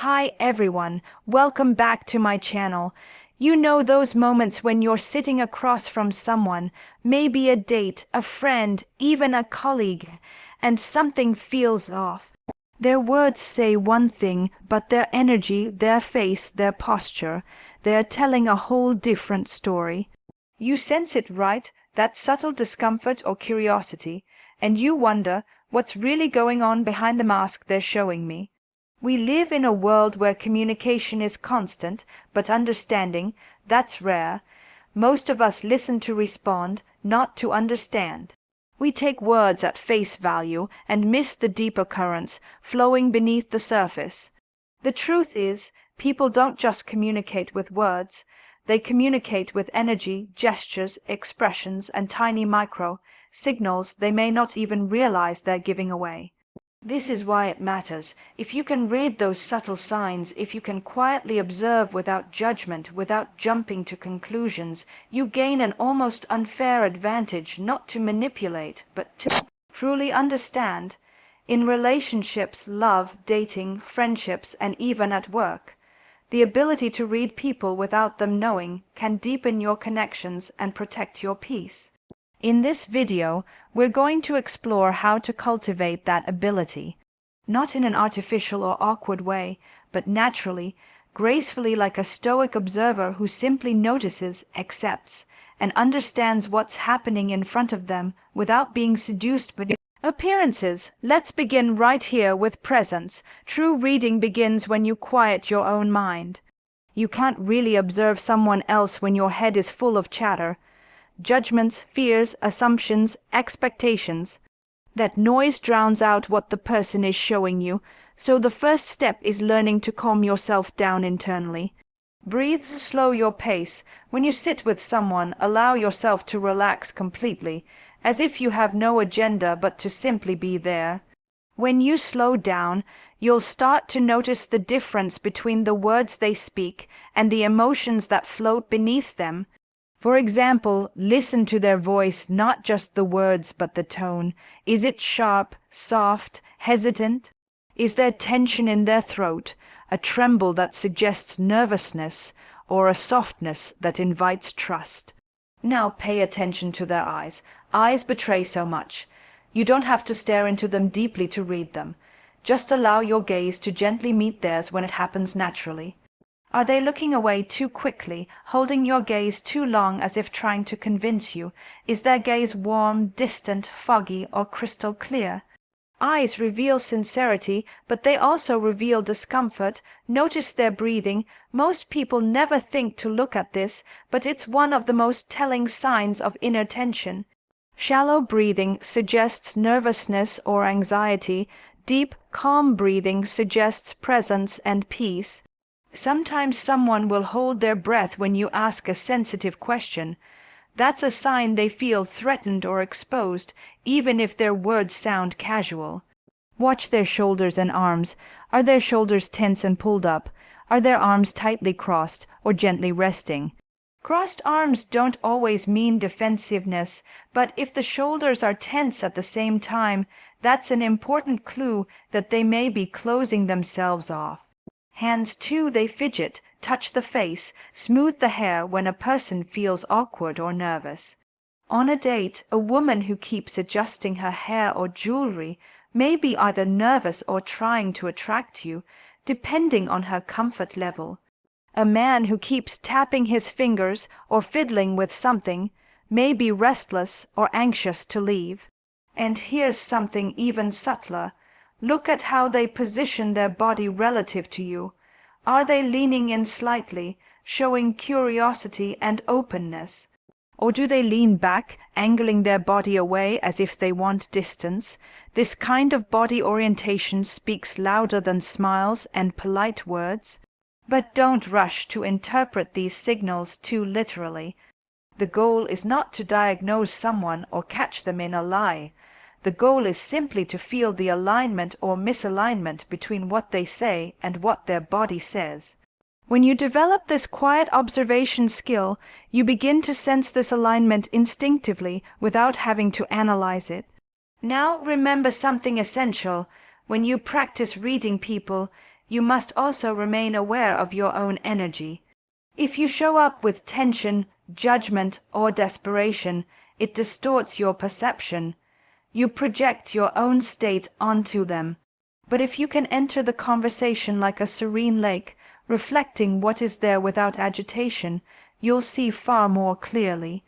Hi everyone, welcome back to my channel. You know those moments when you're sitting across from someone, maybe a date, a friend, even a colleague, and something feels off. Their words say one thing, but their energy, their face, their posture, they're telling a whole different story. You sense it, right? That subtle discomfort or curiosity, and you wonder what's really going on behind the mask they're showing me. We live in a world where communication is constant, but understanding, that's rare. Most of us listen to respond, not to understand. We take words at face value and miss the deeper currents flowing beneath the surface. The truth is, people don't just communicate with words. They communicate with energy, gestures, expressions, and tiny signals they may not even realize they're giving away. This is why it matters. If you can read those subtle signs, if you can quietly observe without judgment, without jumping to conclusions, you gain an almost unfair advantage, not to manipulate, but to truly understand. In relationships, love, dating, friendships, and even at work, the ability to read people without them knowing can deepen your connections and protect your peace. In this video, we're going to explore how to cultivate that ability, not in an artificial or awkward way, but naturally, gracefully, like a stoic observer who simply notices, accepts, and understands what's happening in front of them without being seduced by appearances. Let's begin right here with presence. True reading begins when you quiet your own mind. You can't really observe someone else when your head is full of chatter. Judgments, fears, assumptions, expectations. That noise drowns out what the person is showing you, so the first step is learning to calm yourself down internally. Breathe, slow your pace. When you sit with someone, allow yourself to relax completely, as if you have no agenda but to simply be there. When you slow down, you'll start to notice the difference between the words they speak and the emotions that float beneath them. For example, listen to their voice, not just the words but the tone. Is it sharp, soft, hesitant? Is there tension in their throat, a tremble that suggests nervousness, or a softness that invites trust? Now pay attention to their eyes. Eyes betray so much. You don't have to stare into them deeply to read them. Just allow your gaze to gently meet theirs when it happens naturally. Are they looking away too quickly, holding your gaze too long as if trying to convince you? Is their gaze warm, distant, foggy, or crystal clear? Eyes reveal sincerity, but they also reveal discomfort. Notice their breathing. Most people never think to look at this, but it's one of the most telling signs of inner tension. Shallow breathing suggests nervousness or anxiety. Deep, calm breathing suggests presence and peace. Sometimes someone will hold their breath when you ask a sensitive question. That's a sign they feel threatened or exposed, even if their words sound casual. Watch their shoulders and arms. Are their shoulders tense and pulled up? Are their arms tightly crossed or gently resting? Crossed arms don't always mean defensiveness, but if the shoulders are tense at the same time, that's an important clue that they may be closing themselves off. Hands too, they fidget, touch the face, smooth the hair when a person feels awkward or nervous. On a date, a woman who keeps adjusting her hair or jewelry may be either nervous or trying to attract you, depending on her comfort level. A man who keeps tapping his fingers or fiddling with something may be restless or anxious to leave. And here's something even subtler. Look at how they position their body relative to you. Are they leaning in slightly, showing curiosity and openness? Or do they lean back, angling their body away as if they want distance? This kind of body orientation speaks louder than smiles and polite words. But don't rush to interpret these signals too literally. The goal is not to diagnose someone or catch them in a lie. The goal is simply to feel the alignment or misalignment between what they say and what their body says. When you develop this quiet observation skill, you begin to sense this alignment instinctively without having to analyze it. Now remember something essential. When you practice reading people, you must also remain aware of your own energy. If you show up with tension, judgment, or desperation, it distorts your perception. You project your own state onto them. But if you can enter the conversation like a serene lake, reflecting what is there without agitation, you'll see far more clearly.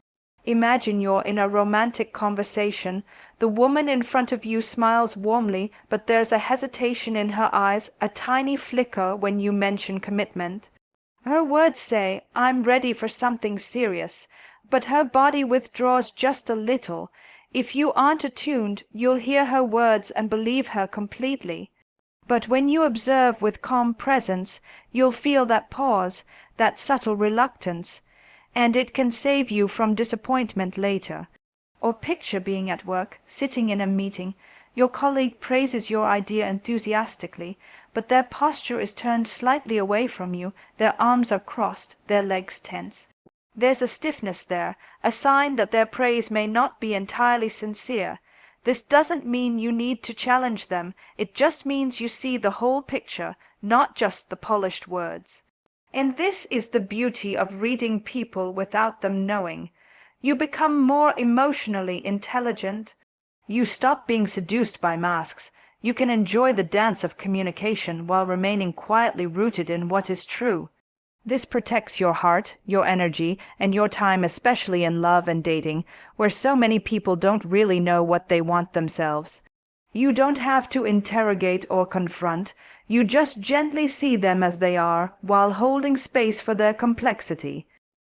Imagine you're in a romantic conversation. The woman in front of you smiles warmly, but there's a hesitation in her eyes, a tiny flicker when you mention commitment. Her words say, "I'm ready for something serious," but her body withdraws just a little. If you aren't attuned, you'll hear her words and believe her completely. But when you observe with calm presence, you'll feel that pause, that subtle reluctance, and it can save you from disappointment later. Or picture being at work, sitting in a meeting. Your colleague praises your idea enthusiastically, but their posture is turned slightly away from you, their arms are crossed, their legs tense. There's a stiffness there, a sign that their praise may not be entirely sincere. This doesn't mean you need to challenge them, it just means you see the whole picture, not just the polished words. And this is the beauty of reading people without them knowing. You become more emotionally intelligent. You stop being seduced by masks. You can enjoy the dance of communication while remaining quietly rooted in what is true. This protects your heart, your energy, and your time, especially in love and dating, where so many people don't really know what they want themselves. You don't have to interrogate or confront. You just gently see them as they are, while holding space for their complexity.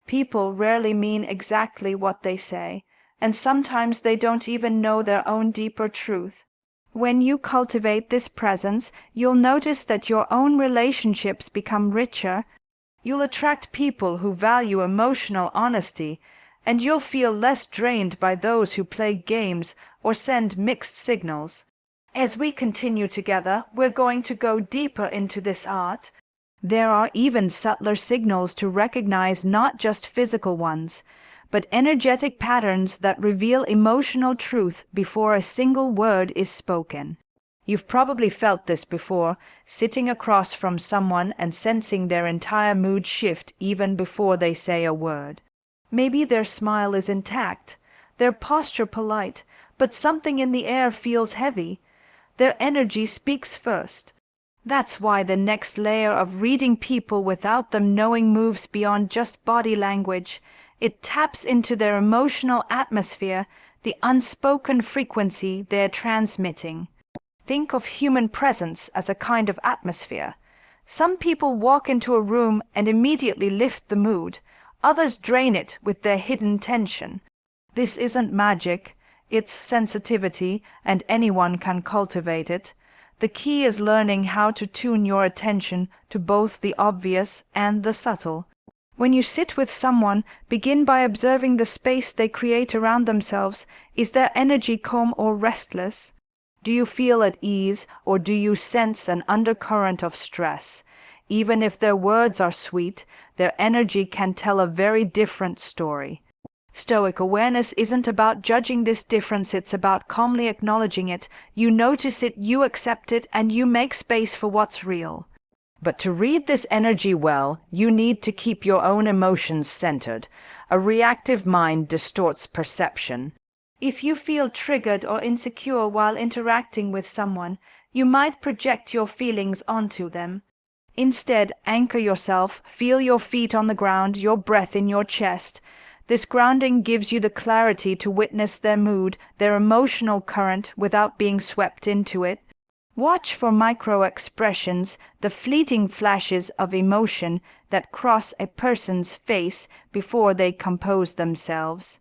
People rarely mean exactly what they say, and sometimes they don't even know their own deeper truth. When you cultivate this presence, you'll notice that your own relationships become richer. You'll attract people who value emotional honesty, and you'll feel less drained by those who play games or send mixed signals. As we continue together, we're going to go deeper into this art. There are even subtler signals to recognize, not just physical ones, but energetic patterns that reveal emotional truth before a single word is spoken. You've probably felt this before, sitting across from someone and sensing their entire mood shift even before they say a word. Maybe their smile is intact, their posture polite, but something in the air feels heavy. Their energy speaks first. That's why the next layer of reading people without them knowing moves beyond just body language. It taps into their emotional atmosphere, the unspoken frequency they're transmitting. Think of human presence as a kind of atmosphere. Some people walk into a room and immediately lift the mood. Others drain it with their hidden tension. This isn't magic. It's sensitivity, and anyone can cultivate it. The key is learning how to tune your attention to both the obvious and the subtle. When you sit with someone, begin by observing the space they create around themselves. Is their energy calm or restless? Do you feel at ease, or do you sense an undercurrent of stress? Even if their words are sweet, their energy can tell a very different story. Stoic awareness isn't about judging this difference, it's about calmly acknowledging it. You notice it, you accept it, and you make space for what's real. But to read this energy well, you need to keep your own emotions centered. A reactive mind distorts perception. If you feel triggered or insecure while interacting with someone, you might project your feelings onto them. Instead, anchor yourself, feel your feet on the ground, your breath in your chest. This grounding gives you the clarity to witness their mood, their emotional current, without being swept into it. Watch for micro-expressions, the fleeting flashes of emotion that cross a person's face before they compose themselves.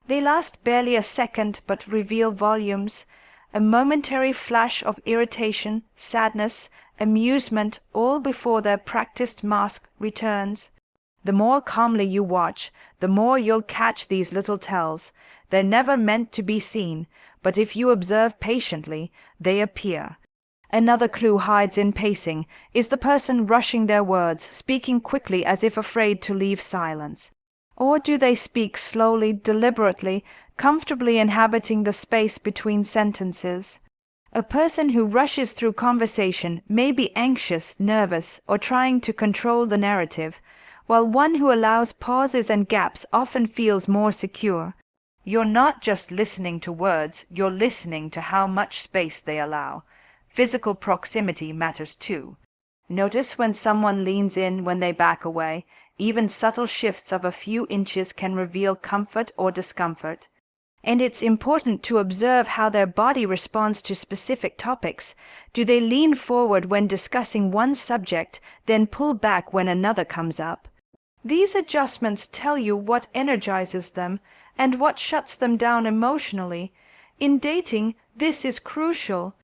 They last barely a second but reveal volumes. A momentary flash of irritation, sadness, amusement, all before their practiced mask returns. The more calmly you watch, the more you'll catch these little tells. They're never meant to be seen, but if you observe patiently, they appear. Another clue hides in pacing. Is the person rushing their words, speaking quickly as if afraid to leave silence? Or do they speak slowly, deliberately, comfortably inhabiting the space between sentences? A person who rushes through conversation may be anxious, nervous, or trying to control the narrative, while one who allows pauses and gaps often feels more secure. You're not just listening to words, you're listening to how much space they allow. Physical proximity matters too. Notice when someone leans in, when they back away. Even subtle shifts of a few inches can reveal comfort or discomfort. And it's important to observe how their body responds to specific topics. Do they lean forward when discussing one subject, then pull back when another comes up? These adjustments tell you what energizes them and what shuts them down emotionally. In dating, this is crucial.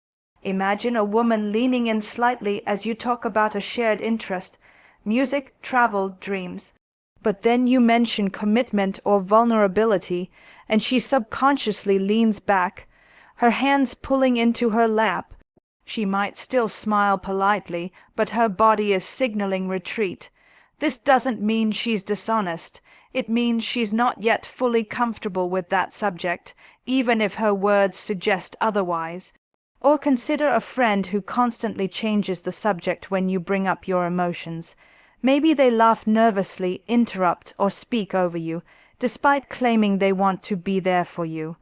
Imagine a woman leaning in slightly as you talk about a shared interest, music, travel, dreams. But then you mention commitment or vulnerability, and she subconsciously leans back, her hands pulling into her lap. She might still smile politely, but her body is signaling retreat. This doesn't mean she's dishonest. It means she's not yet fully comfortable with that subject, even if her words suggest otherwise. Or consider a friend who constantly changes the subject when you bring up your emotions. Maybe they laugh nervously, interrupt, or speak over you, despite claiming they want to be there for you.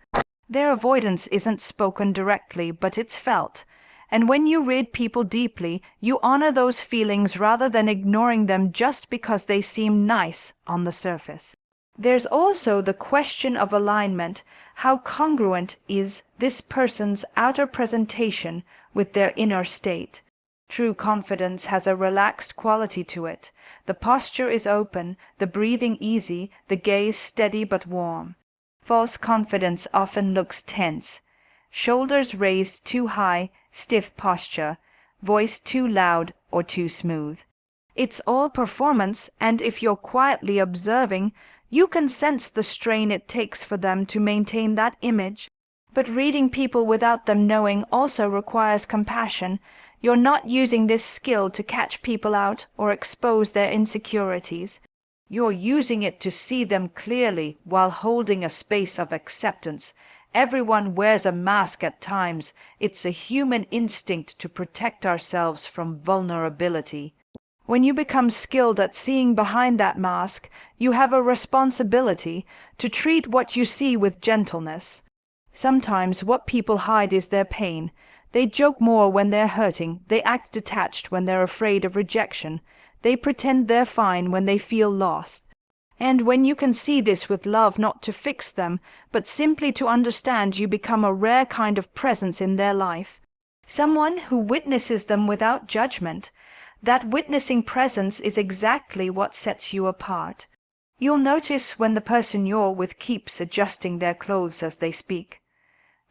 Their avoidance isn't spoken directly, but it's felt. And when you read people deeply, you honor those feelings rather than ignoring them just because they seem nice on the surface. There's also the question of alignment. How congruent is this person's outer presentation with their inner state? True confidence has a relaxed quality to it. The posture is open, the breathing easy, the gaze steady but warm. False confidence often looks tense. Shoulders raised too high, stiff posture, voice too loud or too smooth. It's all performance, and if you're quietly observing, you can sense the strain it takes for them to maintain that image. But reading people without them knowing also requires compassion. You're not using this skill to catch people out or expose their insecurities. You're using it to see them clearly while holding a space of acceptance. Everyone wears a mask at times. It's a human instinct to protect ourselves from vulnerability. When you become skilled at seeing behind that mask, you have a responsibility to treat what you see with gentleness. Sometimes what people hide is their pain. They joke more when they're hurting. They act detached when they're afraid of rejection. They pretend they're fine when they feel lost. And when you can see this with love, not to fix them, but simply to understand, you become a rare kind of presence in their life. Someone who witnesses them without judgment. That witnessing presence is exactly what sets you apart. You'll notice when the person you're with keeps adjusting their clothes as they speak.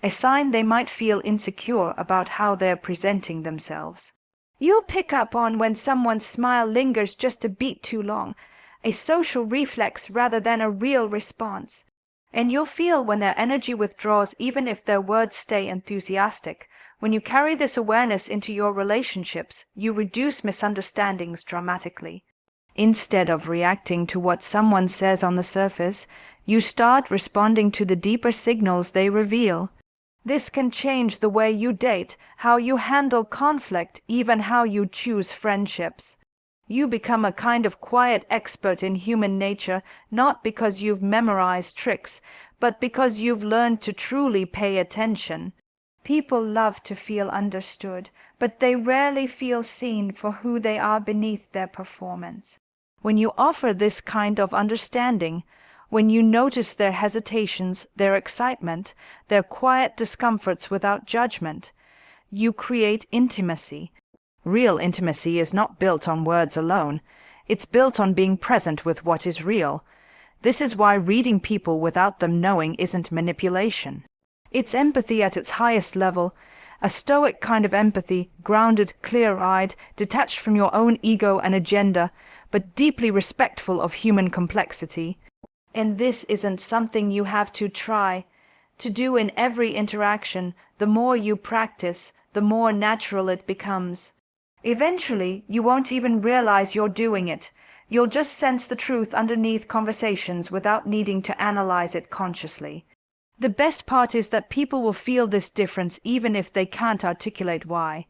A sign they might feel insecure about how they're presenting themselves. You'll pick up on when someone's smile lingers just a beat too long, a social reflex rather than a real response. And you'll feel when their energy withdraws even if their words stay enthusiastic. When you carry this awareness into your relationships, you reduce misunderstandings dramatically. Instead of reacting to what someone says on the surface, you start responding to the deeper signals they reveal. This can change the way you date, how you handle conflict, even how you choose friendships. You become a kind of quiet expert in human nature, not because you've memorized tricks, but because you've learned to truly pay attention. People love to feel understood, but they rarely feel seen for who they are beneath their performance. When you offer this kind of understanding, when you notice their hesitations, their excitement, their quiet discomforts without judgment, you create intimacy. Real intimacy is not built on words alone. It's built on being present with what is real. This is why reading people without them knowing isn't manipulation. It's empathy at its highest level, a stoic kind of empathy, grounded, clear-eyed, detached from your own ego and agenda, but deeply respectful of human complexity. And this isn't something you have to try to do in every interaction. The more you practice, the more natural it becomes. Eventually, you won't even realize you're doing it. You'll just sense the truth underneath conversations without needing to analyze it consciously. The best part is that people will feel this difference even if they can't articulate why.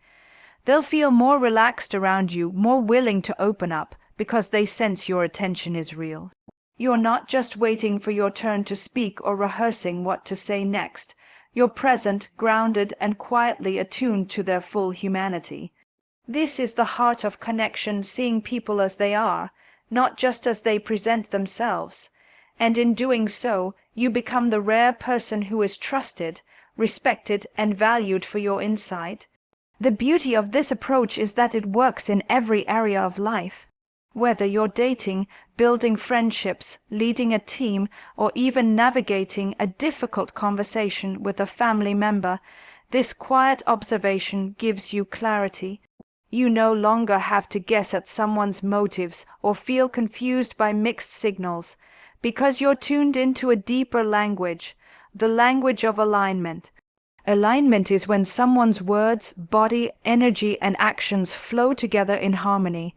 They'll feel more relaxed around you, more willing to open up, because they sense your attention is real. You're not just waiting for your turn to speak or rehearsing what to say next. You're present, grounded, and quietly attuned to their full humanity. This is the heart of connection, seeing people as they are, not just as they present themselves. And in doing so, you become the rare person who is trusted, respected, and valued for your insight. The beauty of this approach is that it works in every area of life. Whether you're dating, building friendships, leading a team, or even navigating a difficult conversation with a family member, this quiet observation gives you clarity. You no longer have to guess at someone's motives or feel confused by mixed signals, because you're tuned into a deeper language, the language of alignment. Alignment is when someone's words, body, energy, and actions flow together in harmony.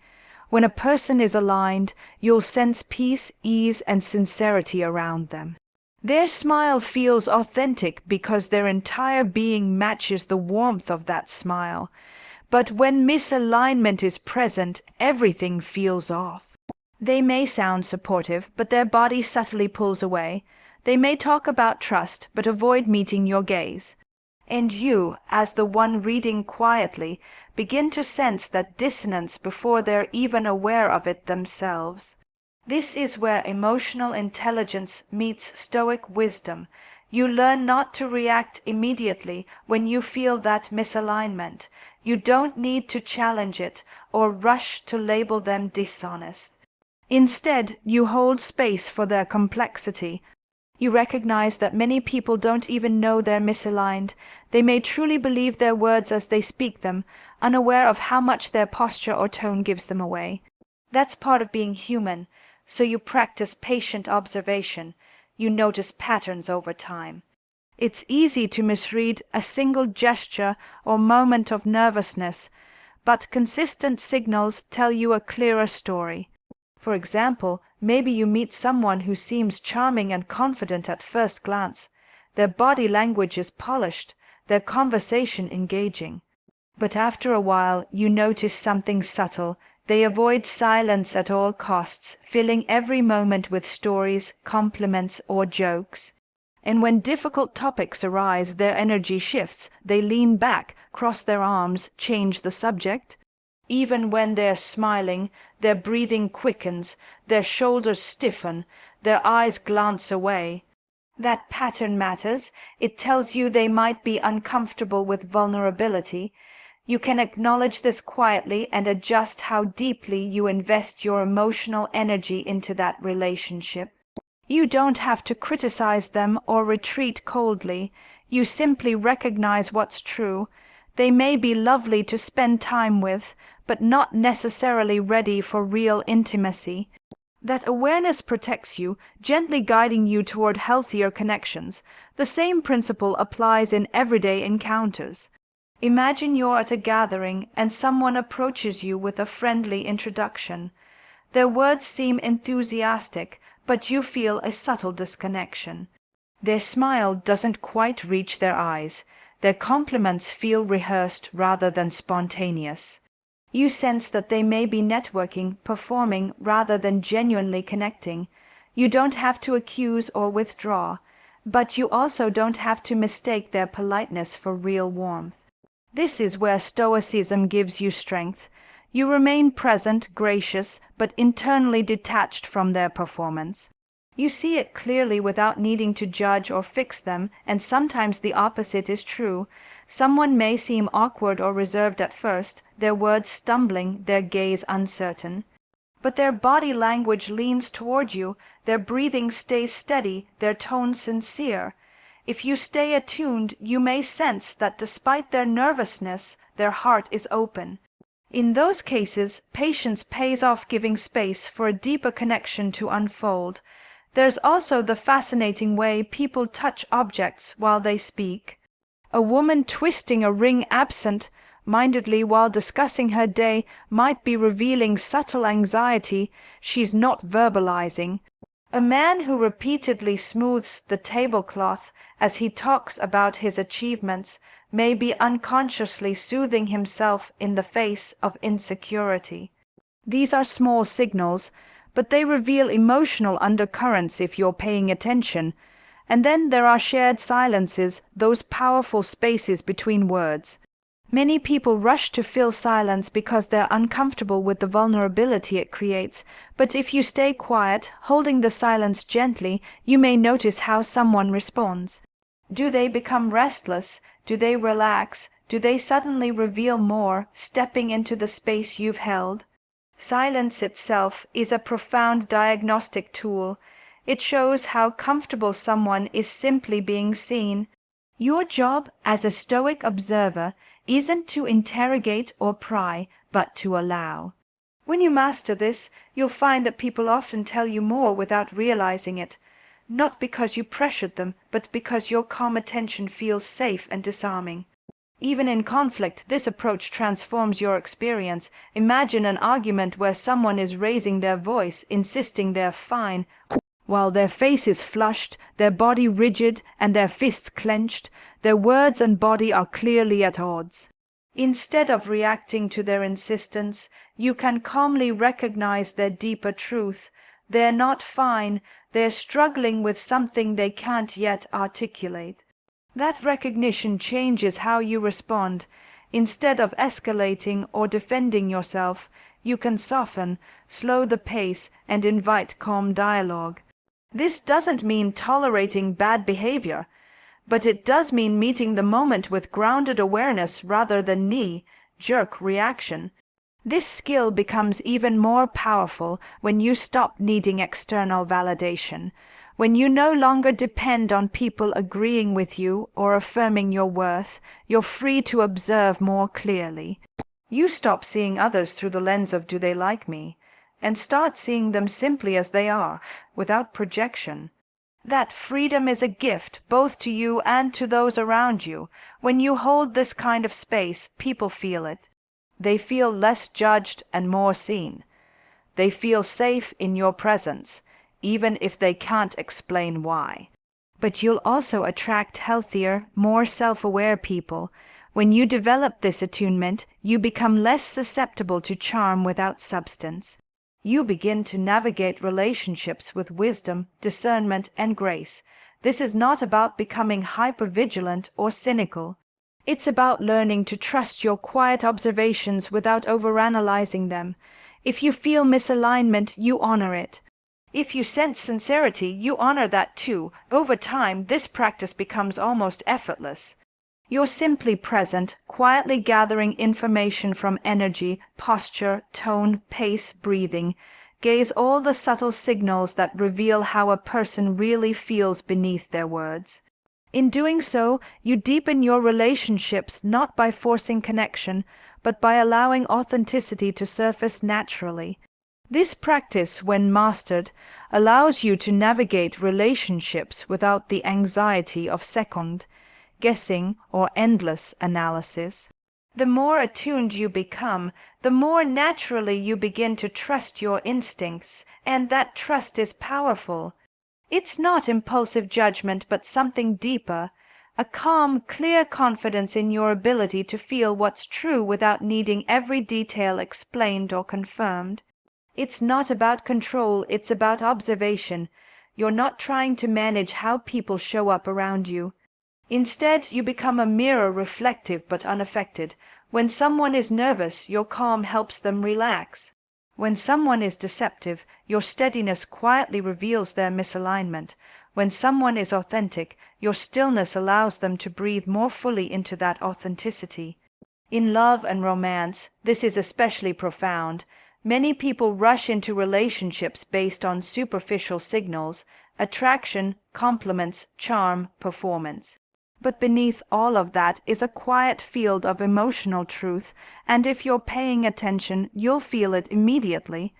When a person is aligned, you'll sense peace, ease, and sincerity around them. Their smile feels authentic because their entire being matches the warmth of that smile. But when misalignment is present, everything feels off. They may sound supportive, but their body subtly pulls away. They may talk about trust, but avoid meeting your gaze. And you, as the one reading quietly, begin to sense that dissonance before they're even aware of it themselves. This is where emotional intelligence meets stoic wisdom. You learn not to react immediately when you feel that misalignment. You don't need to challenge it or rush to label them dishonest. Instead, you hold space for their complexity. You recognize that many people don't even know they're misaligned. They may truly believe their words as they speak them, unaware of how much their posture or tone gives them away. That's part of being human, so you practice patient observation. You notice patterns over time. It's easy to misread a single gesture or moment of nervousness, but consistent signals tell you a clearer story. For example, maybe you meet someone who seems charming and confident at first glance. Their body language is polished, their conversation engaging. But after a while, you notice something subtle. They avoid silence at all costs, filling every moment with stories, compliments, or jokes. And when difficult topics arise, their energy shifts. They lean back, cross their arms, change the subject. Even when they're smiling, their breathing quickens, their shoulders stiffen, their eyes glance away. That pattern matters. It tells you they might be uncomfortable with vulnerability. You can acknowledge this quietly and adjust how deeply you invest your emotional energy into that relationship. You don't have to criticize them or retreat coldly. You simply recognize what's true. They may be lovely to spend time with, but not necessarily ready for real intimacy. That awareness protects you, gently guiding you toward healthier connections. The same principle applies in everyday encounters. Imagine you're at a gathering and someone approaches you with a friendly introduction. Their words seem enthusiastic, but you feel a subtle disconnection. Their smile doesn't quite reach their eyes. Their compliments feel rehearsed rather than spontaneous. You sense that they may be networking, performing, rather than genuinely connecting. You don't have to accuse or withdraw, but you also don't have to mistake their politeness for real warmth. This is where stoicism gives you strength. You remain present, gracious, but internally detached from their performance. You see it clearly without needing to judge or fix them, and sometimes the opposite is true. Someone may seem awkward or reserved at first, their words stumbling, their gaze uncertain. But their body language leans toward you, their breathing stays steady, their tone sincere. If you stay attuned, you may sense that despite their nervousness, their heart is open. In those cases, patience pays off, giving space for a deeper connection to unfold. There's also the fascinating way people touch objects while they speak. A woman twisting a ring absent-mindedly while discussing her day might be revealing subtle anxiety she's not verbalizing. A man who repeatedly smooths the tablecloth as he talks about his achievements may be unconsciously soothing himself in the face of insecurity. These are small signals, but they reveal emotional undercurrents if you're paying attention. And then there are shared silences, those powerful spaces between words. Many people rush to fill silence because they're uncomfortable with the vulnerability it creates, but if you stay quiet, holding the silence gently, you may notice how someone responds. Do they become restless? Do they relax? Do they suddenly reveal more, stepping into the space you've held? Silence itself is a profound diagnostic tool. It shows how comfortable someone is simply being seen. Your job as a stoic observer isn't to interrogate or pry, but to allow. When you master this, you'll find that people often tell you more without realizing it, not because you pressured them, but because your calm attention feels safe and disarming. Even in conflict, this approach transforms your experience. Imagine an argument where someone is raising their voice, insisting they're fine, while their face is flushed, their body rigid, and their fists clenched. Their words and body are clearly at odds. Instead of reacting to their insistence, you can calmly recognize their deeper truth. They're not fine, they're struggling with something they can't yet articulate. That recognition changes how you respond. Instead of escalating or defending yourself, you can soften, slow the pace, and invite calm dialogue. This doesn't mean tolerating bad behavior, but it does mean meeting the moment with grounded awareness rather than knee-jerk reaction. This skill becomes even more powerful when you stop needing external validation, when you no longer depend on people agreeing with you or affirming your worth. You're free to observe more clearly. You stop seeing others through the lens of "do they like me?" and start seeing them simply as they are, without projection. That freedom is a gift both to you and to those around you. When you hold this kind of space, people feel it. They feel less judged and more seen. They feel safe in your presence, even if they can't explain why. But you'll also attract healthier, more self-aware people. When you develop this attunement, you become less susceptible to charm without substance. You begin to navigate relationships with wisdom, discernment, and grace. This is not about becoming hypervigilant or cynical. It's about learning to trust your quiet observations without overanalyzing them. If you feel misalignment, you honor it. If you sense sincerity, you honor that too. Over time, this practice becomes almost effortless. You're simply present, quietly gathering information from energy, posture, tone, pace, breathing. Gaze all the subtle signals that reveal how a person really feels beneath their words. In doing so, you deepen your relationships not by forcing connection, but by allowing authenticity to surface naturally. This practice, when mastered, allows you to navigate relationships without the anxiety of second guessing or endless analysis. The more attuned you become, the more naturally you begin to trust your instincts, and that trust is powerful. It's not impulsive judgment, but something deeper, a calm, clear confidence in your ability to feel what's true without needing every detail explained or confirmed. It's not about control, it's about observation. You're not trying to manage how people show up around you. Instead, you become a mirror, reflective but unaffected. When someone is nervous, your calm helps them relax. When someone is deceptive, your steadiness quietly reveals their misalignment. When someone is authentic, your stillness allows them to breathe more fully into that authenticity. In love and romance, this is especially profound. Many people rush into relationships based on superficial signals: attraction, compliments, charm, performance. But beneath all of that is a quiet field of emotional truth, and if you're paying attention, you'll feel it immediately.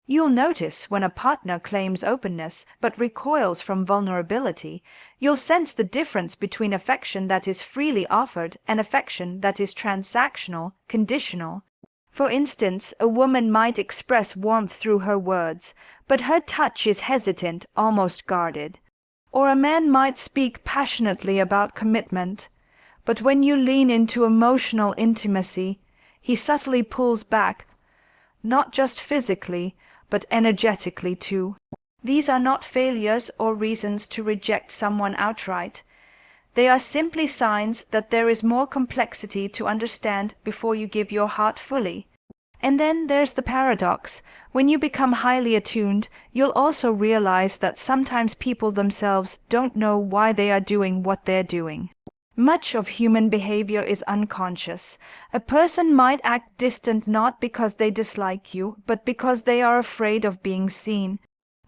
You'll notice when a partner claims openness but recoils from vulnerability. You'll sense the difference between affection that is freely offered and affection that is transactional, conditional. For instance, a woman might express warmth through her words, but her touch is hesitant, almost guarded. Or a man might speak passionately about commitment, but when you lean into emotional intimacy, he subtly pulls back, not just physically, but energetically too. These are not failures or reasons to reject someone outright. They are simply signs that there is more complexity to understand before you give your heart fully. And then there's the paradox. When you become highly attuned, you'll also realize that sometimes people themselves don't know why they are doing what they're doing. Much of human behavior is unconscious. A person might act distant not because they dislike you, but because they are afraid of being seen.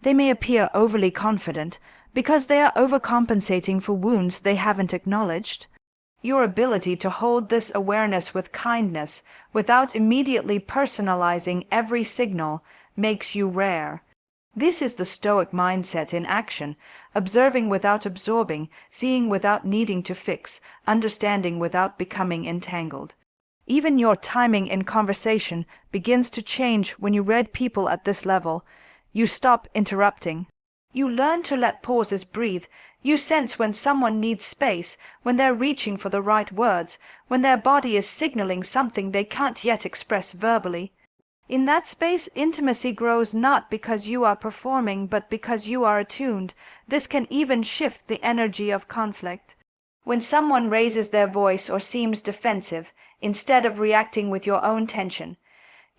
They may appear overly confident because they are overcompensating for wounds they haven't acknowledged. Your ability to hold this awareness with kindness without immediately personalizing every signal makes you rare. This is the Stoic mindset in action, observing without absorbing, seeing without needing to fix, understanding without becoming entangled. Even your timing in conversation begins to change when you read people at this level. You stop interrupting. You learn to let pauses breathe. You sense when someone needs space, when they're reaching for the right words, when their body is signaling something they can't yet express verbally. In that space, intimacy grows not because you are performing, but because you are attuned. This can even shift the energy of conflict. When someone raises their voice or seems defensive, instead of reacting with your own tension,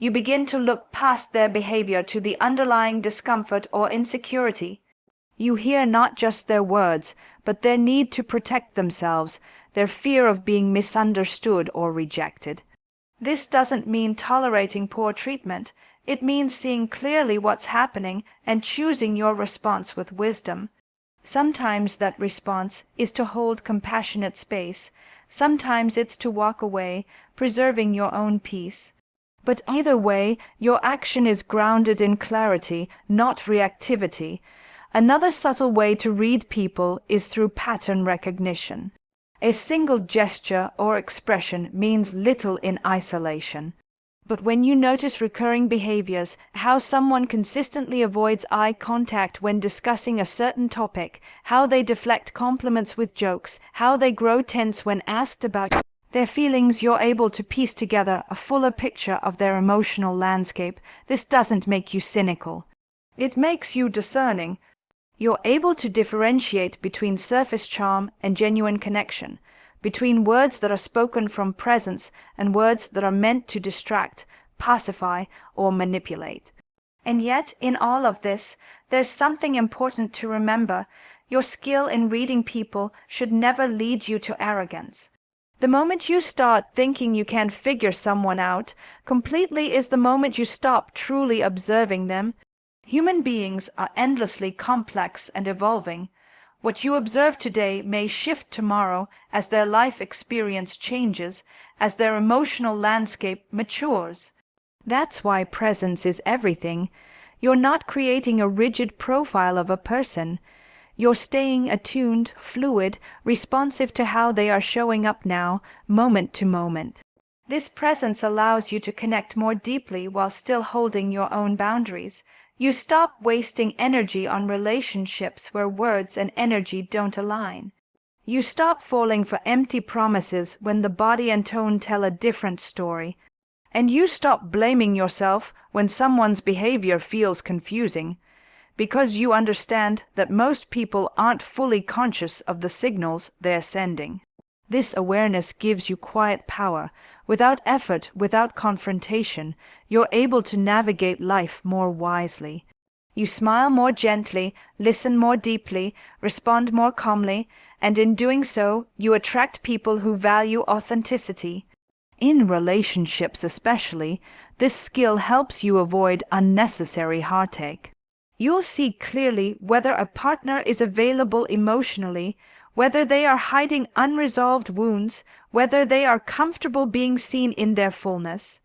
you begin to look past their behavior to the underlying discomfort or insecurity. You hear not just their words, but their need to protect themselves, their fear of being misunderstood or rejected. This doesn't mean tolerating poor treatment. It means seeing clearly what's happening and choosing your response with wisdom. Sometimes that response is to hold compassionate space. Sometimes it's to walk away, preserving your own peace. But either way, your action is grounded in clarity, not reactivity. Another subtle way to read people is through pattern recognition. A single gesture or expression means little in isolation. But when you notice recurring behaviors, how someone consistently avoids eye contact when discussing a certain topic, how they deflect compliments with jokes, how they grow tense when asked about their feelings, you're able to piece together a fuller picture of their emotional landscape. This doesn't make you cynical. It makes you discerning. You're able to differentiate between surface charm and genuine connection, between words that are spoken from presence and words that are meant to distract, pacify, or manipulate. And yet, in all of this, there's something important to remember. Your skill in reading people should never lead you to arrogance. The moment you start thinking you can figure someone out completely is the moment you stop truly observing them. Human beings are endlessly complex and evolving. What you observe today may shift tomorrow as their life experience changes, as their emotional landscape matures. That's why presence is everything. You're not creating a rigid profile of a person. You're staying attuned, fluid, responsive to how they are showing up now, moment to moment. This presence allows you to connect more deeply while still holding your own boundaries. You stop wasting energy on relationships where words and energy don't align. You stop falling for empty promises when the body and tone tell a different story. And you stop blaming yourself when someone's behavior feels confusing, because you understand that most people aren't fully conscious of the signals they're sending. This awareness gives you quiet power. Without effort, without confrontation, you're able to navigate life more wisely. You smile more gently, listen more deeply, respond more calmly, and in doing so, you attract people who value authenticity. In relationships especially, this skill helps you avoid unnecessary heartache. You'll see clearly whether a partner is available emotionally, whether they are hiding unresolved wounds, whether they are comfortable being seen in their fullness.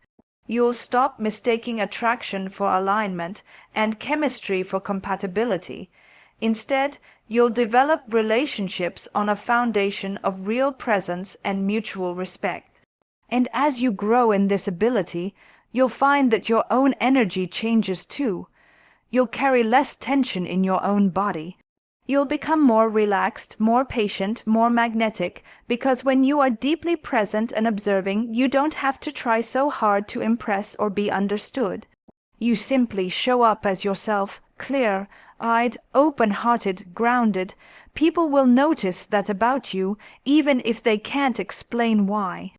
You'll stop mistaking attraction for alignment and chemistry for compatibility. Instead, you'll develop relationships on a foundation of real presence and mutual respect. And as you grow in this ability, you'll find that your own energy changes too. You'll carry less tension in your own body. You'll become more relaxed, more patient, more magnetic, because when you are deeply present and observing, you don't have to try so hard to impress or be understood. You simply show up as yourself, clear-eyed, open-hearted, grounded. People will notice that about you, even if they can't explain why.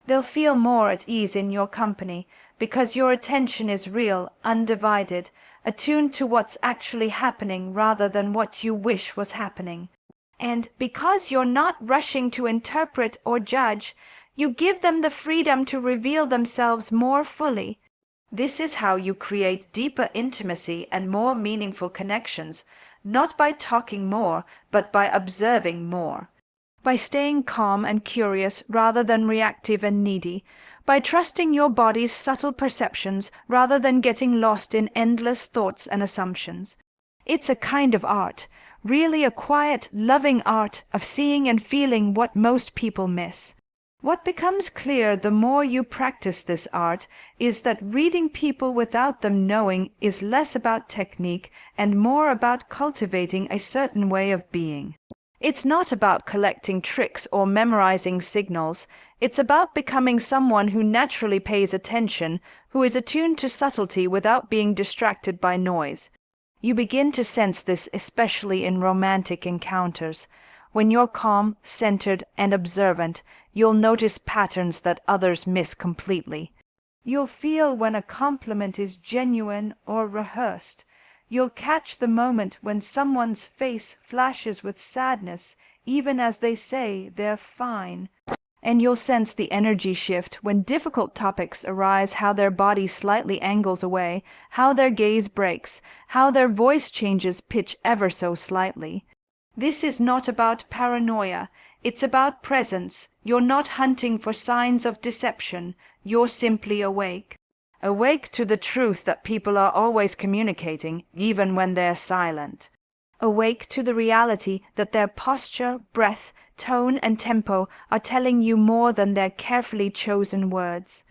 They'll feel more at ease in your company, because your attention is real, undivided, attuned to what's actually happening rather than what you wish was happening. And because you're not rushing to interpret or judge, you give them the freedom to reveal themselves more fully. This is how you create deeper intimacy and more meaningful connections, not by talking more, but by observing more. By staying calm and curious rather than reactive and needy, by trusting your body's subtle perceptions rather than getting lost in endless thoughts and assumptions. It's a kind of art, really a quiet, loving art of seeing and feeling what most people miss. What becomes clear the more you practice this art is that reading people without them knowing is less about technique and more about cultivating a certain way of being. It's not about collecting tricks or memorizing signals. It's about becoming someone who naturally pays attention, who is attuned to subtlety without being distracted by noise. You begin to sense this especially in romantic encounters. When you're calm, centered, and observant, you'll notice patterns that others miss completely. You'll feel when a compliment is genuine or rehearsed. You'll catch the moment when someone's face flashes with sadness, even as they say they're fine. And you'll sense the energy shift when difficult topics arise, how their body slightly angles away, how their gaze breaks, how their voice changes pitch ever so slightly. This is not about paranoia. It's about presence. You're not hunting for signs of deception. You're simply awake. Awake to the truth that people are always communicating, even when they're silent. Awake to the reality that their posture, breath, tone, and tempo are telling you more than their carefully chosen words.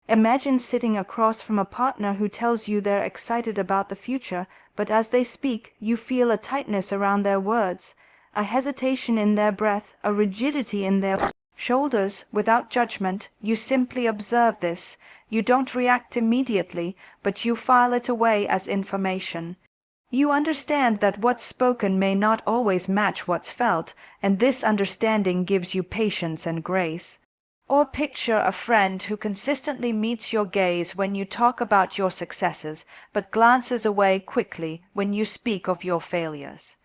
Imagine sitting across from a partner who tells you they're excited about the future, but as they speak, you feel a tightness around their words, a hesitation in their breath, a rigidity in their shoulders. Without judgment, you simply observe this. You don't react immediately, but you file it away as information. You understand that what's spoken may not always match what's felt, and this understanding gives you patience and grace. Or picture a friend who consistently meets your gaze when you talk about your successes, but glances away quickly when you speak of your failures.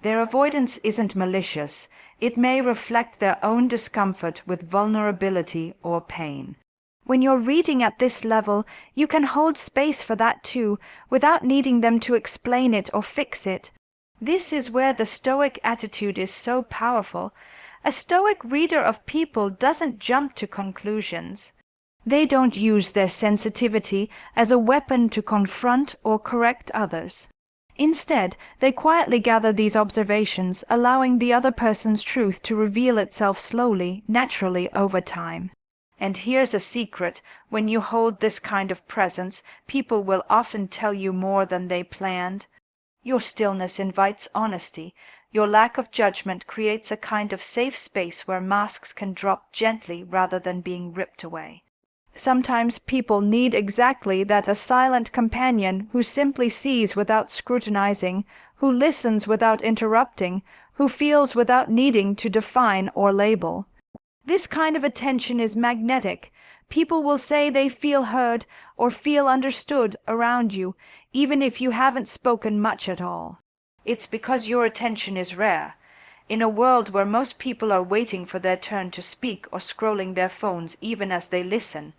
Their avoidance isn't malicious. It may reflect their own discomfort with vulnerability or pain. When you're reading at this level, you can hold space for that too, without needing them to explain it or fix it. This is where the Stoic attitude is so powerful. A Stoic reader of people doesn't jump to conclusions. They don't use their sensitivity as a weapon to confront or correct others. Instead, they quietly gather these observations, allowing the other person's truth to reveal itself slowly, naturally over time. And here's a secret: when you hold this kind of presence, people will often tell you more than they planned. Your stillness invites honesty. Your lack of judgment creates a kind of safe space where masks can drop gently rather than being ripped away. Sometimes people need exactly that, a silent companion who simply sees without scrutinizing, who listens without interrupting, who feels without needing to define or label. This kind of attention is magnetic. People will say they feel heard or feel understood around you, even if you haven't spoken much at all. It's because your attention is rare. In a world where most people are waiting for their turn to speak or scrolling their phones even as they listen,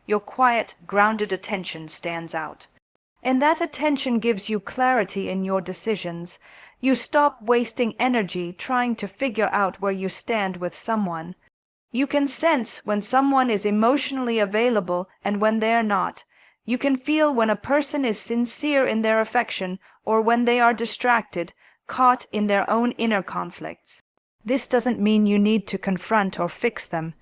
your quiet, grounded attention stands out. And that attention gives you clarity in your decisions. You stop wasting energy trying to figure out where you stand with someone. You can sense when someone is emotionally available and when they are not. You can feel when a person is sincere in their affection or when they are distracted, caught in their own inner conflicts. This doesn't mean you need to confront or fix them.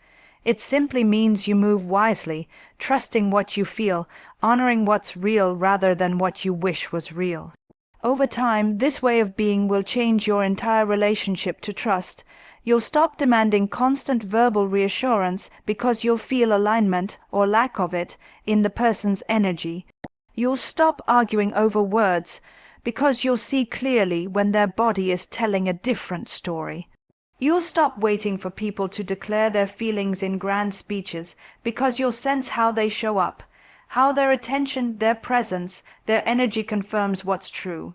It simply means you move wisely, trusting what you feel, honoring what's real rather than what you wish was real. Over time, this way of being will change your entire relationship to trust. You'll stop demanding constant verbal reassurance because you'll feel alignment, or lack of it, in the person's energy. You'll stop arguing over words because you'll see clearly when their body is telling a different story. You'll stop waiting for people to declare their feelings in grand speeches because you'll sense how they show up, how their attention, their presence, their energy confirms what's true.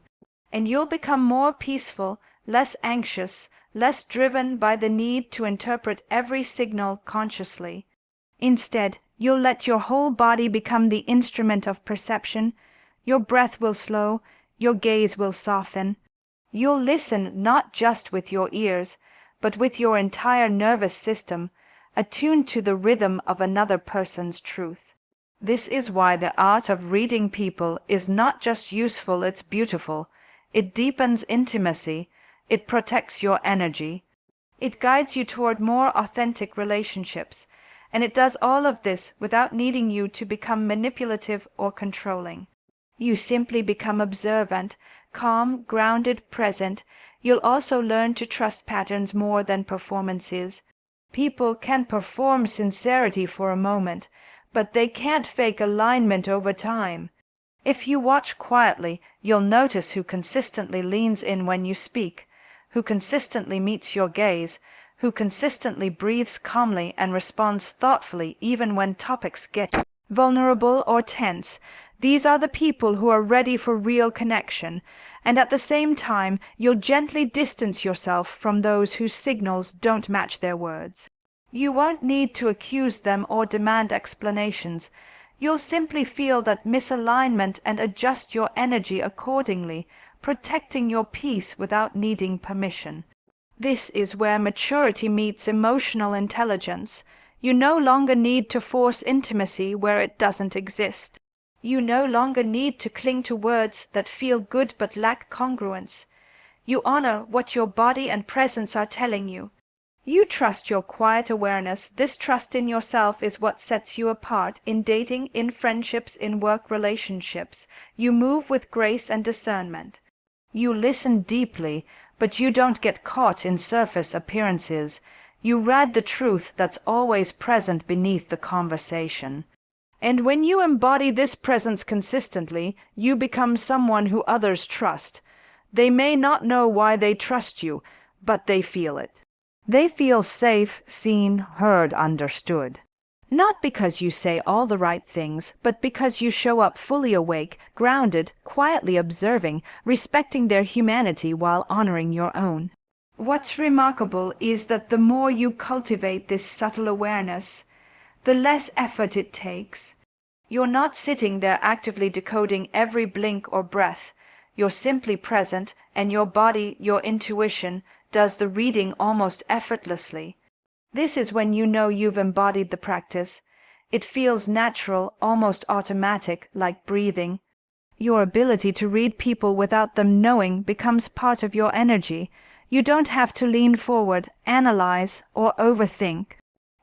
And you'll become more peaceful, less anxious, less driven by the need to interpret every signal consciously. Instead, you'll let your whole body become the instrument of perception. Your breath will slow, your gaze will soften. You'll listen not just with your ears, but with your entire nervous system, attuned to the rhythm of another person's truth. This is why the art of reading people is not just useful, it's beautiful. It deepens intimacy, it protects your energy, it guides you toward more authentic relationships, and it does all of this without needing you to become manipulative or controlling. You simply become observant, calm, grounded, present. You'll also learn to trust patterns more than performances. People can perform sincerity for a moment, but they can't fake alignment over time. If you watch quietly, you'll notice who consistently leans in when you speak, who consistently meets your gaze, who consistently breathes calmly and responds thoughtfully even when topics get vulnerable or tense. These are the people who are ready for real connection, and at the same time you'll gently distance yourself from those whose signals don't match their words. You won't need to accuse them or demand explanations. You'll simply feel that misalignment and adjust your energy accordingly, protecting your peace without needing permission. This is where maturity meets emotional intelligence. You no longer need to force intimacy where it doesn't exist. You no longer need to cling to words that feel good but lack congruence. You honor what your body and presence are telling you. You trust your quiet awareness. This trust in yourself is what sets you apart in dating, in friendships, in work relationships. You move with grace and discernment. You listen deeply, but you don't get caught in surface appearances. You read the truth that's always present beneath the conversation. And when you embody this presence consistently, you become someone who others trust. They may not know why they trust you, but they feel it. They feel safe, seen, heard, understood. Not because you say all the right things, but because you show up fully awake, grounded, quietly observing, respecting their humanity while honoring your own. What's remarkable is that the more you cultivate this subtle awareness, the less effort it takes. You're not sitting there actively decoding every blink or breath. You're simply present, and your body, your intuition, does the reading almost effortlessly. This is when you know you've embodied the practice. It feels natural, almost automatic, like breathing. Your ability to read people without them knowing becomes part of your energy. You don't have to lean forward, analyze, or overthink.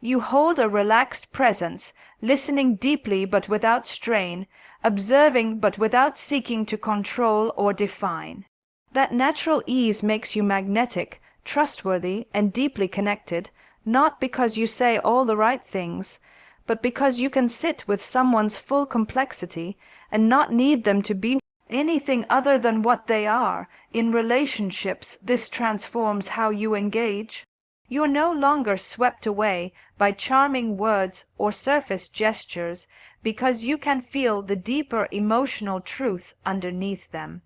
You hold a relaxed presence, listening deeply but without strain, observing but without seeking to control or define. That natural ease makes you magnetic, trustworthy, and deeply connected, not because you say all the right things, but because you can sit with someone's full complexity and not need them to be anything other than what they are. In relationships, this transforms how you engage. You're no longer swept away by charming words or surface gestures because you can feel the deeper emotional truth underneath them.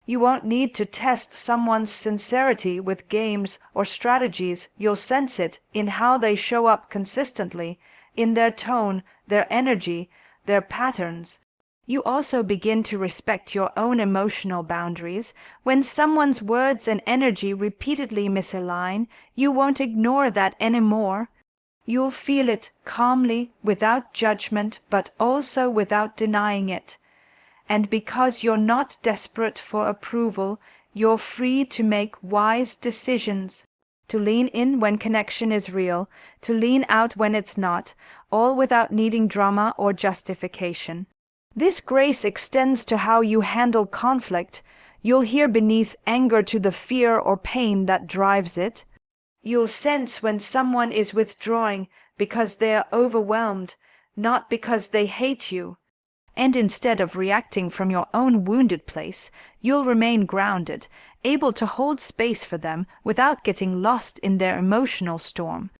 You won't need to test someone's sincerity with games or strategies. You'll sense it in how they show up consistently, in their tone, their energy, their patterns. You also begin to respect your own emotional boundaries. When someone's words and energy repeatedly misalign, you won't ignore that anymore. You'll feel it calmly, without judgment, but also without denying it. And because you're not desperate for approval, you're free to make wise decisions. to lean in when connection is real, to lean out when it's not, all without needing drama or justification. This grace extends to how you handle conflict. You'll hear beneath anger to the fear or pain that drives it. You'll sense when someone is withdrawing because they are overwhelmed, not because they hate you. And instead of reacting from your own wounded place, you'll remain grounded, able to hold space for them without getting lost in their emotional storm.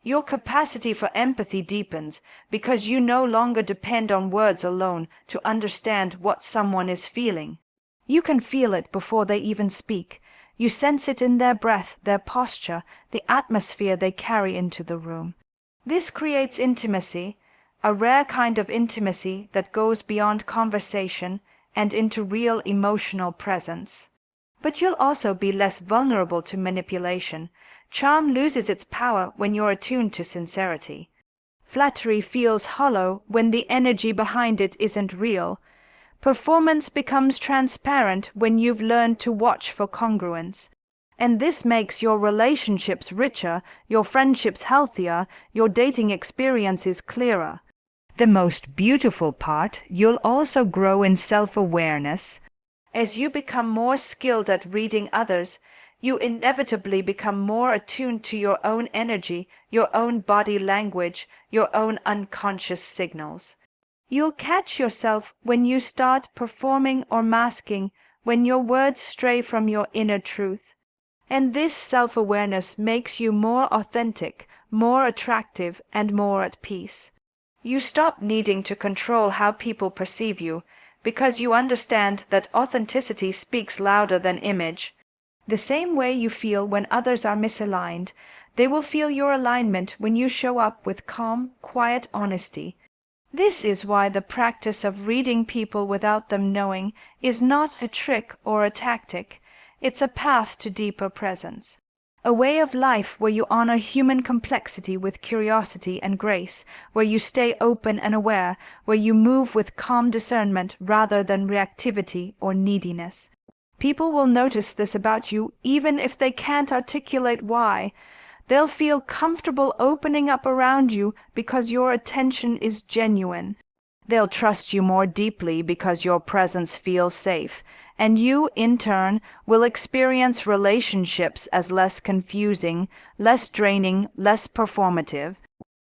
Your capacity for empathy deepens because you no longer depend on words alone to understand what someone is feeling. You can feel it before they even speak. You sense it in their breath, their posture, the atmosphere they carry into the room. This creates intimacy, a rare kind of intimacy that goes beyond conversation and into real emotional presence. But you'll also be less vulnerable to manipulation. Charm loses its power when you're attuned to sincerity. Flattery feels hollow when the energy behind it isn't real. Performance becomes transparent when you've learned to watch for congruence. And this makes your relationships richer, your friendships healthier, your dating experiences clearer. The most beautiful part, you'll also grow in self-awareness. As you become more skilled at reading others, you inevitably become more attuned to your own energy, your own body language, your own unconscious signals. You'll catch yourself when you start performing or masking, when your words stray from your inner truth. And this self-awareness makes you more authentic, more attractive, and more at peace. You stop needing to control how people perceive you, because you understand that authenticity speaks louder than image. The same way you feel when others are misaligned, they will feel your alignment when you show up with calm, quiet honesty. This is why the practice of reading people without them knowing is not a trick or a tactic. It's a path to deeper presence. A way of life where you honor human complexity with curiosity and grace, where you stay open and aware, where you move with calm discernment rather than reactivity or neediness. People will notice this about you even if they can't articulate why. They'll feel comfortable opening up around you because your attention is genuine. They'll trust you more deeply because your presence feels safe, and you, in turn, will experience relationships as less confusing, less draining, less performative.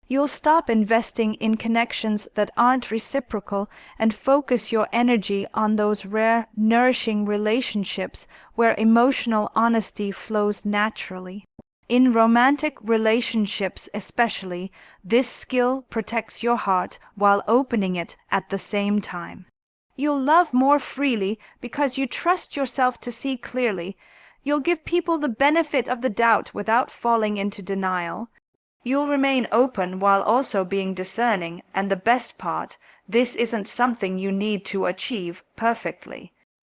You'll stop investing in connections that aren't reciprocal and focus your energy on those rare, nourishing relationships where emotional honesty flows naturally. In romantic relationships especially, this skill protects your heart while opening it at the same time. You'll love more freely because you trust yourself to see clearly. You'll give people the benefit of the doubt without falling into denial. You'll remain open while also being discerning, and the best part, this isn't something you need to achieve perfectly.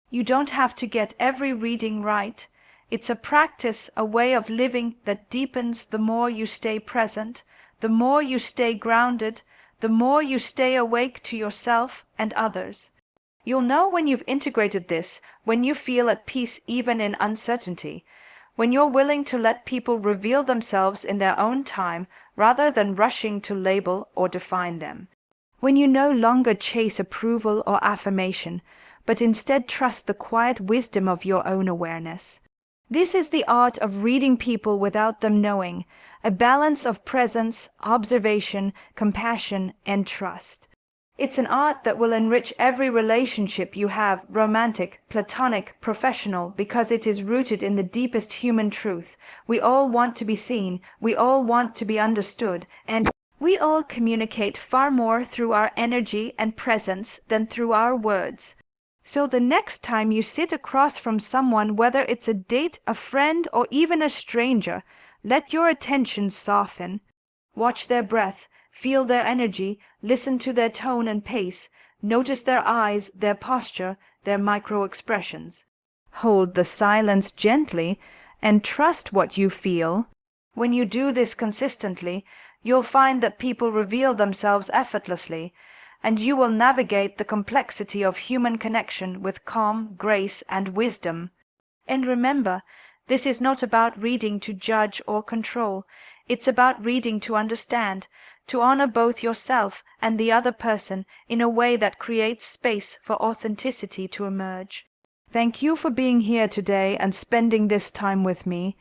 You don't have to get every reading right. It's a practice, a way of living that deepens the more you stay present, the more you stay grounded, the more you stay awake to yourself and others. You'll know when you've integrated this, when you feel at peace even in uncertainty, when you're willing to let people reveal themselves in their own time rather than rushing to label or define them. When you no longer chase approval or affirmation, but instead trust the quiet wisdom of your own awareness. This is the art of reading people without them knowing, a balance of presence, observation, compassion, and trust. It's an art that will enrich every relationship you have, romantic, platonic, professional, because it is rooted in the deepest human truth. We all want to be seen, we all want to be understood, and we all communicate far more through our energy and presence than through our words. So the next time you sit across from someone, whether it's a date, a friend, or even a stranger, let your attention soften. Watch their breath, feel their energy, listen to their tone and pace, notice their eyes, their posture, their micro-expressions. Hold the silence gently and trust what you feel. When you do this consistently, you'll find that people reveal themselves effortlessly, and you will navigate the complexity of human connection with calm, grace, and wisdom. And remember, This is not about reading to judge or control. It's about reading to understand, to honor both yourself and the other person in a way that creates space for authenticity to emerge. Thank you for being here today and spending this time with me.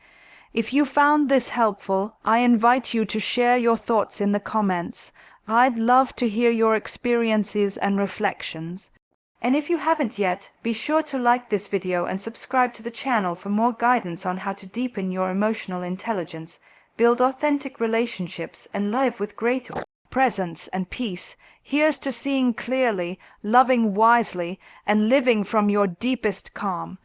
If you found this helpful, I invite you to share your thoughts in the comments. I'd love to hear your experiences and reflections. And if you haven't yet, be sure to like this video and subscribe to the channel for more guidance on how to deepen your emotional intelligence, build authentic relationships, and live with greater presence and peace. Here's to seeing clearly, loving wisely, and living from your deepest calm.